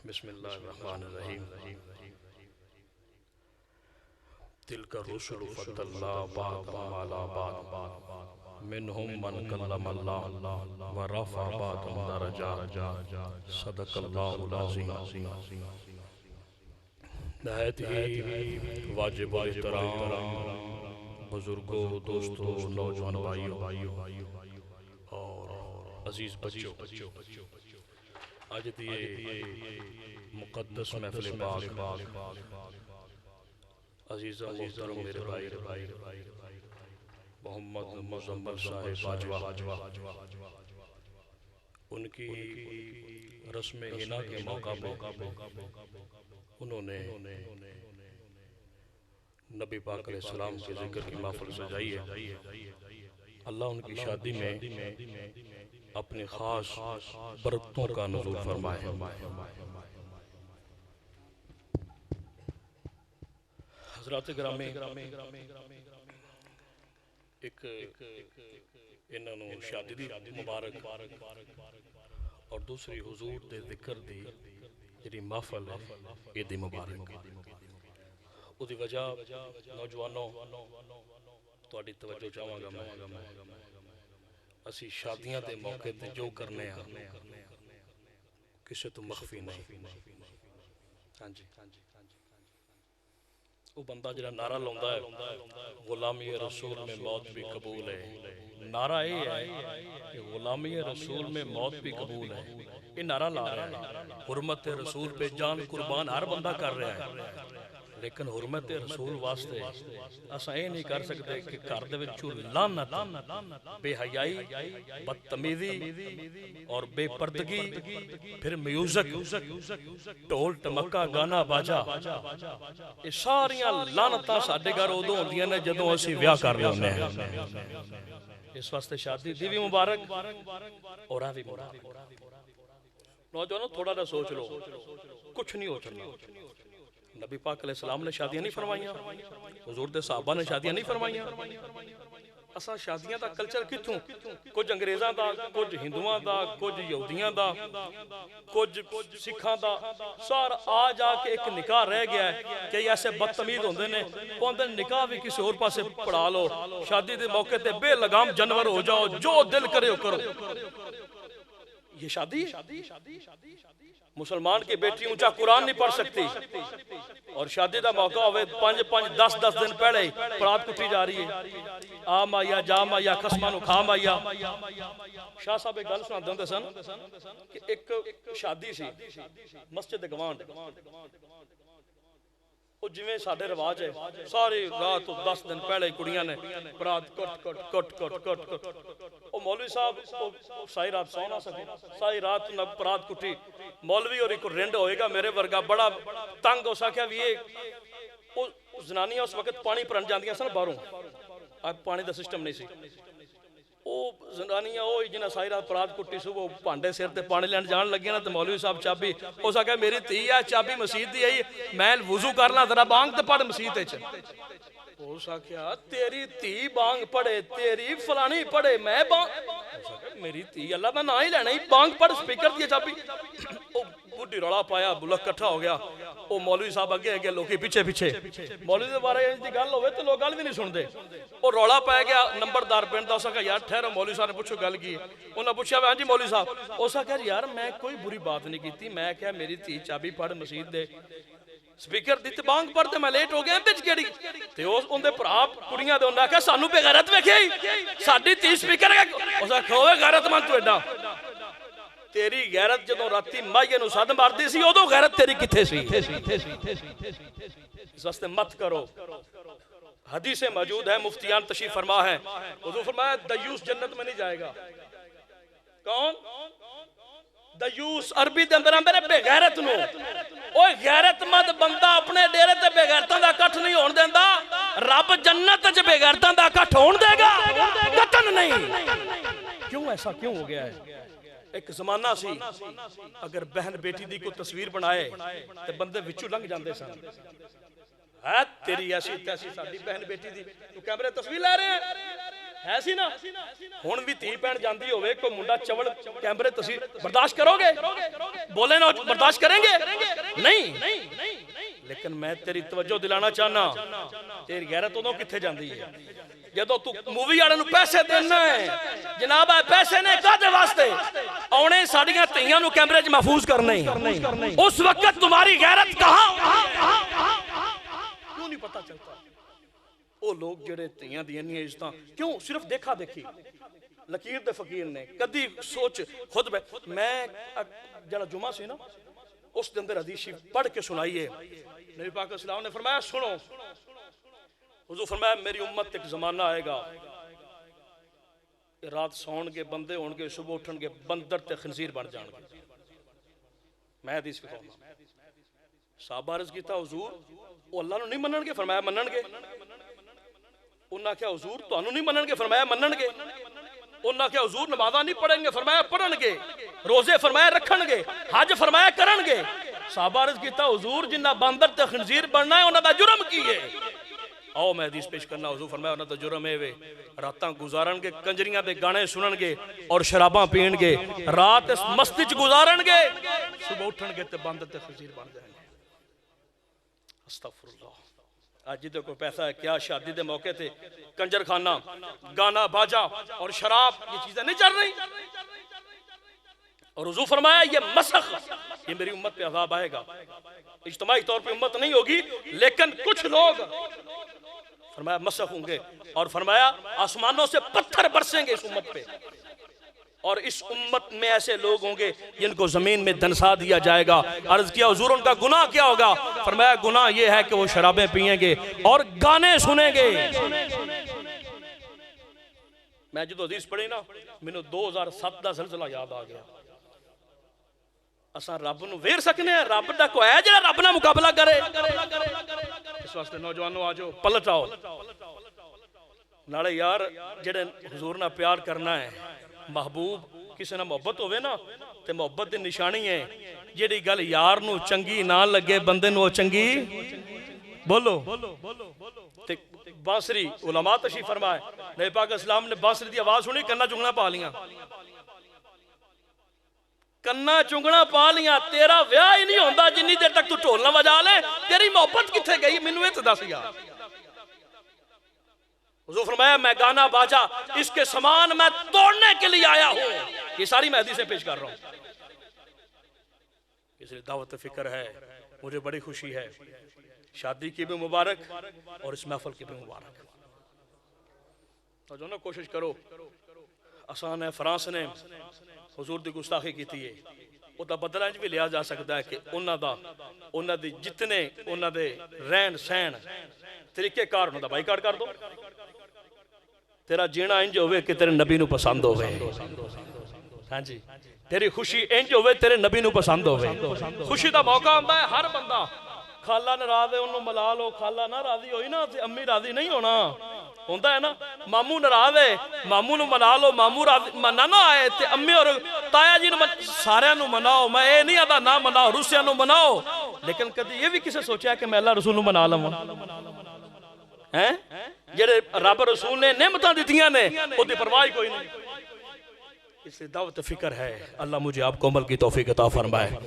बिस्मिल्लाहिर्रहमानिर्रहीम। तिलका रुसुलु फद्दलना बअदहुम अला बअद मिनहुम मन कल्लमल्लाह व रफ़अ बअदहुम दरजात सदक़ल्लाहुल अज़ीम। नहायत ही वाजिबुल एहतराम बुजुर्गों, दोस्तों, नौजवान भाइयों और अजीज बच्चों, आज दिए मुक़द्दस महफ़िल पाक अजीज़ मोहतरम मेरे भाई मोहम्मद मुज़म्मल साहिब बाजवा, उनकी रस्म हिना के मौका पर उन्होंने नबी पाक अलैहिस्सलाम के ज़िक्र की महफ़िल सजाई है। अल्लाह उनकी शादी में अपने ख़ास बरकतों का नुज़ूल फरमाए। हज़रात गिरामी, एक इन्होंने शादी दी मुबारक और दूसरी हुजूर दे ज़िक्र दी जिहड़ी महफ़िल है ईद मुबारक। उसकी वजह नौजवानों तुहाडी तवज्जो चाहांगा मैं, असी शादियां के मौके ते जो करने किसी तो मख्फी नहीं। हाँ जी, वो बंदा जिहड़ा नारा लाउंदा है गुलामी रसूल में मौत भी कबूल है, नारा ये है कि गुलामी रसूल में मौत भी कबूल है। ये नारा ला रहा है, हुर्मत रसूल पे जान कुर्बान हर बंदा कर रहा है, लेकिन हुर्मत रसूल वास्ते असा ये नहीं कर सकते कि घर दे विचों लानत, बेहयाई, बदतमीजी और बेपर्दगी, फिर म्यूजिक, ढोल टमका, गाना बाजा, ये सारियां लानतां साडे घर उदों होंदियां ने जदों असीं विआह कर लैंदे हां। इस वास्ते शादी दी भी मुबारक और आ भी मुबारक। नौजवानों थोड़ा सा सोच लो, कुछ नहीं हो सकता। नबी पाक अलैहिस्सलाम ने शादियां नहीं फरमाइयां, हुजूर दे सहाबा ने शादियां नहीं फरमाइयां। असा शादियां दा कल्चर कित्थों, कुछ अंग्रेज़ां दा, कुछ हिंदुआं दा, कुछ यहूदियां दा, कुछ सिखां दा, सारा आ जाके एक निकाह रह गया है। कई ऐसे बदतमीज होंदे ने, कहंदे निकाह भी किसी और पासे पढ़ा लो, शादी दे मौके ते बेलगाम जानवर हो जाओ, जो दिल करे करो। ये शादी? मुसलमान की बेटी ऊंचा कुरान नहीं पढ़ सकती और शादी का मौका हो 5-5, 10 दिन पहले ही परात कुटी जा रही है। आ माइया जा माइया खसमा नु खा माइया। शाह साहब एक गल सुनाते होंदे सन कि एक शादी सी मस्जिद दे गवांड, वो जिवें साडे रिवाज है, सारी रात 10 दिन पहले कुड़ियां ने बरात कट ओ मौलवी साहब सारी रात सौ ना सके, सारी रात न बरात कुटी। मौलवी और एक रिंड होएगा मेरे वर्गा बड़ा तंग हो सकिया भी ये जनानियां उस वक्त पानी भरन जांदियां सन बाहरों, अब पानी का सिस्टम नहीं सी। जनानियां जिन्हें सारी रात परात कुटी सुबह भांडे सिर ते पानी लैन जान लगे ना, तो मौलवी साहब चाबी उस आख्या मेरी धी है, चाबी मसीत दी आई, मैं वुजू करना जरा बांग ते पढ़ मसीत उस आख्या तेरी धी बांग पढ़े, तेरी फलानी पढ़े, मैं बांग मेरी धी अल्लाह का ना ही लेना ही बांग पढ़, स्पीकर दी चाबी। बुढ़ी रौला पाया, बुलक कट्ठा हो गया। वो मौलवी साहब अगे अगे, लोग पिछे पिछे। मौलवी के बारे में गल हो तो लोग गल भी नहीं सुनते। वो रौला पै गया नंबरदार पिंड का, उसने कहा यार ठहरो, मौलवी साहब ने पूछो गल की। उन्हें पूछा हाँ जी मौलवी साहब, उसने कहा यार मैं कोई बुरी बात नहीं की, मैं क्या मेरी धी चाबी पढ़ मसीत दे, स्पीकर दी ते बांग पढ़ते मैं लेट हो गया बिच केड़ी ते उनके भरा कुड़ियां दे उन्हें आख्या सानू बेगैरत वेखे साडी धी स्पीकर है। उसने खोवे गैरतमंद तू एडा, तेरी गैरत जदों राती माइये नूं सद मारदी सी उदों गैरत तेरी किथे सी। इस वास्ते मत करो। हदीस में मौजूद है, मुफ्तियान तशरीफ फरमा है, हुजूर फरमाया दयूस जन्नत में नहीं जाएगा। कौन? दयूस अरबी दे अंदर आंदे ने बेगैरत नूं। ओए गैरतमंद बंदा अपने डेरे ते बेगैरतां दा इकट्ठ नहीं होण देंदा, रब जन्नत च बेगैरतां दा इकट्ठ होण देगा, कतन नहीं। क्यों ऐसा क्यों हो गया है? एक जमाना सी अगर बहन बेटी दी कोई तस्वीर बनाए ते बंदे विचों लंघ जांदे सन, है तेरी ऐसी तैसी साडी बहन बेटी दी, तू कैमरे तस्वीर ले रहे हैं, है सी ना हुण भी धी भैन जांदी होवे कोई मुंडा चवल कैमरे तस्वीर बर्दाश्त करोगे बोले ना बर्दाश्त करेंगे नहीं लेकिन मैं तेरी तवज्जो दिलाना चाहना तेरी गैरत उदों किथे जांदी है जदों तू मूवी वाले नूं पैसे देना है जनाब पैसे ने कादे वास्ते आने साडियां धीआं नूं कैमरे च महफूज करने उस वक्त तुम्हारी गैरत कहां क्यों नहीं पता चलता वो लोग जेड़े धीआं दी इन्नियां इज्जतां क्यों सिर्फ देखा देखी लकीर दे फकीर ने कदी सोच खुद मैं जरा जुमा सी ना उस दिन अंदर हदीस पढ़ के सुनाइए नबी पाक सल्लल्लाहु ने फरमाया सुनो हुजूर फरमाया मेरी उम्मत एक जमाना आएगा रात सौन के बंदे होंगे सुबह उठन के बंदर ते खंजीर बन जाएंगे मैं हदीस कहूंगा साहबा अर्ज कीता हुजूर वो अल्लाह नहीं मनणगे फरमाया मनणगे उन्हें क्या हुजूर तुहानू नहीं मनणगे फरमाया मनणगे उन्हें क्या हुजूर नमाज़ां नहीं पढ़ेंगे फरमाया पढ़नगे रोजे फरमाया रखणगे हज फरमाया करनगे साहबा अर्ज कीता हुजूर जिन्ना बंदर ते खंजीर बनना है उन्हां दा जुर्म की है आओ मैं हदीस पेश करना हुजूर फरमाया उन्हां दा जुर्म है वे रातां गुजारनगे कंजरियां दे गाने सुननगे और शराबां पीणगे रात इस मस्ती च गुजारनगे सुबह उठणगे ते बंदर ते खंजीर बन जाएंगे अस्तगफुरुल्लाह आज जिदे कोई पैसा है क्या शादी के मौके थे कंजर खाना गाना बाजा और शराब ये चीजें नहीं चल रही और हुजूर फरमाया ये मसख ये मेरी उम्मत पे अज़ाब आएगा इज्तिमाई तौर पे उम्मत नहीं होगी लेकिन कुछ लोग फरमाया मसख होंगे और फरमाया आसमानों से पत्थर बरसेंगे इस उम्मत पे और इस उम्मत में ऐसे लोग होंगे जिनको जमीन में दनसा दिया जाएगा अर्ज किया हुजूर उनका गुनाह क्या होगा फरमाया गुनाह ये है कि वो शराबें पिएंगे और गाने सुनेंगे मैं जो हदीस पढ़ी ना मैनू 2007 का सिलसिला याद आ गया असा रब नूं वेर सकने हैं रब दा कोई है जिहड़ा रब नाल मुकाबला करे इस वास्ते नौजवानों आ जाओ पलट आओ नाले यार जेड़े हुजूर नाल प्यार करना है महबूब किसी ना मोहब्बत होवे ना ते मोहब्बत की निशानी है जेड़ी गल यार नू चंगी ना लगे बंदे नू चंगी बोलो ते बांसुरी उलमा तशरीफ फरमाए नबी पाक इस्लाम ने बांसुरी की आवाज सुनी कन्ना चुंगना पा लिया कन्ना चुंगना पा लिया तेरा ब्याह ही नहीं होंदा जिन्नी देर तक तू ढोल ना बजा ले तेरी मोहब्बत किथे गई मैनू ये दस यार हुजूर फरमाया मैं गाना बाजा इसके समान मैं तोड़ने के लिए आया हूं ये सारी मैं हदीसें पेश कर रहा हूं इसलिए दावत फिक्र है मुझे बड़ी खुशी है शादी की भी मुबारक और इस महफिल की भी मुबारक तो जो ना कोशिश करो आसान है फ्रांस ने हुजूर की गुस्ताखी की थी उसका बदला इंज भी लिया जा सकता है कि उन्होंने दी जितने उन्होंने रहन सहन तरीकेकार उन्होंने बाईकाट कर दो तेरा जीना इंज होवे कि तेरे नबी नू पसंद होवे हाँ जी तेरी खुशी इंज होवे तेरे नबी नू पसंद होवे खुशी का मौका आंदा है हर बंदा खाला नाराज है उन्होंने मिला लो खाला ना राजी होई ना ते अम्मी राजी नहीं होना होंदा है ना मामू नाराज है मामू नू मना लो मामू मना ना आए ते अम्मी और ताया जी सारियां नू मनाओ मैं ये नहीं आता ना मनाओ रूसिया नू मनाओ लेकिन कभी ये भी किसे सोचा कि मैं अल्लाह रसूल नू मना लवां हैं जेड़े रब रसूल ने नेमतां दित्तियां ने ओदी परवाह कोई नहीं इसलिए दावत फिक्र है अल्लाह मुझे आपको अमल की तौफीक अता फरमाए।